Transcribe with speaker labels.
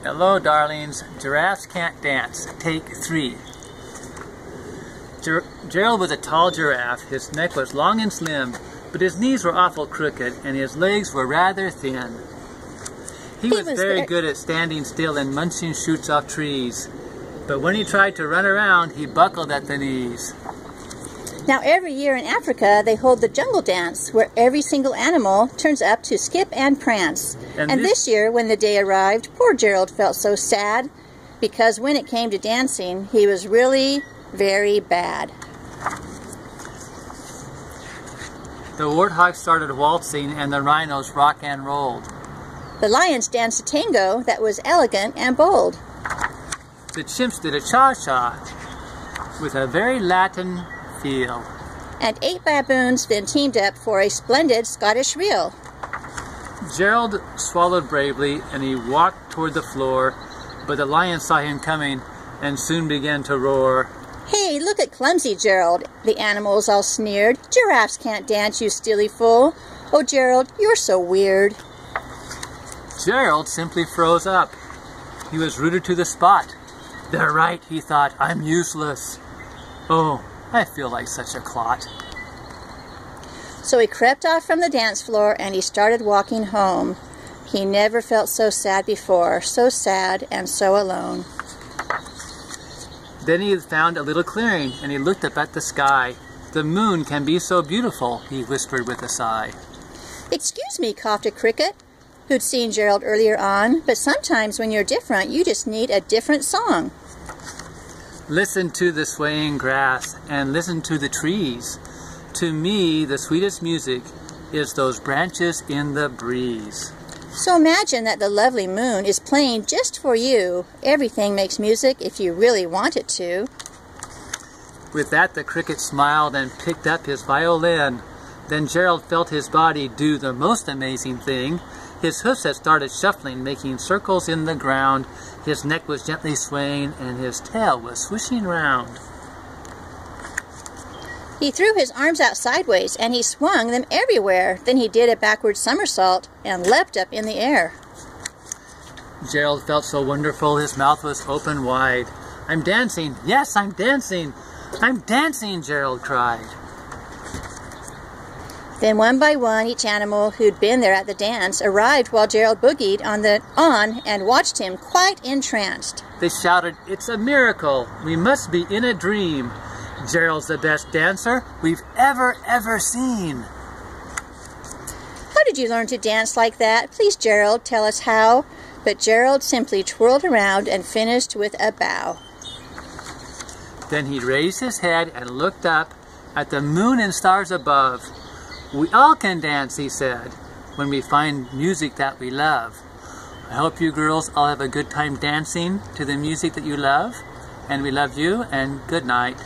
Speaker 1: Hello, darlings. Giraffes Can't Dance. Take 3. Gerald was a tall giraffe. His neck was long and slim, but his knees were awful crooked, and his legs were rather thin. He was very good at standing still and munching shoots off trees, but when he tried to run around, he buckled at the knees.
Speaker 2: Now every year in Africa they hold the jungle dance, where every single animal turns up to skip and prance. And this year, when the day arrived, poor Gerald felt so sad, because when it came to dancing, he was really very bad.
Speaker 1: The warthogs started waltzing and the rhinos rock and rolled.
Speaker 2: The lions danced a tango that was elegant and bold.
Speaker 1: The chimps did a cha-cha with a very Latin feel.
Speaker 2: And 8 baboons then teamed up for a splendid Scottish reel.
Speaker 1: Gerald swallowed bravely and he walked toward the floor, but the lion saw him coming and soon began to roar.
Speaker 2: Hey, look at clumsy Gerald, the animals all sneered. Giraffes can't dance, you silly fool. Oh, Gerald, you're so weird.
Speaker 1: Gerald simply froze up. He was rooted to the spot. They're right, he thought. I'm useless. Oh, I feel like such a clot.
Speaker 2: So he crept off from the dance floor and he started walking home. He never felt so sad before, so sad and so alone.
Speaker 1: Then he found a little clearing and he looked up at the sky. The moon can be so beautiful, he whispered with a sigh.
Speaker 2: Excuse me, coughed a cricket, who'd seen Gerald earlier on, but sometimes when you're different, you just need a different song.
Speaker 1: Listen to the swaying grass and listen to the trees. To me, the sweetest music is those branches in the breeze.
Speaker 2: So imagine that the lovely moon is playing just for you. Everything makes music if you really want it to.
Speaker 1: With that, the cricket smiled and picked up his violin. Then Gerald felt his body do the most amazing thing. His hoofs had started shuffling, making circles in the ground. His neck was gently swaying, and his tail was swishing round.
Speaker 2: He threw his arms out sideways, and he swung them everywhere. Then he did a backward somersault and leapt up in the air.
Speaker 1: Gerald felt so wonderful, his mouth was open wide. I'm dancing, yes, I'm dancing. I'm dancing, Gerald cried.
Speaker 2: Then one by one, each animal who'd been there at the dance arrived while Gerald boogied on and watched him quite entranced.
Speaker 1: They shouted, it's a miracle. We must be in a dream. Gerald's the best dancer we've ever seen.
Speaker 2: How did you learn to dance like that? Please, Gerald, tell us how. But Gerald simply twirled around and finished with a bow.
Speaker 1: Then he raised his head and looked up at the moon and stars above. We all can dance, he said, when we find music that we love. I hope you girls all have a good time dancing to the music that you love. And we love you, and good night.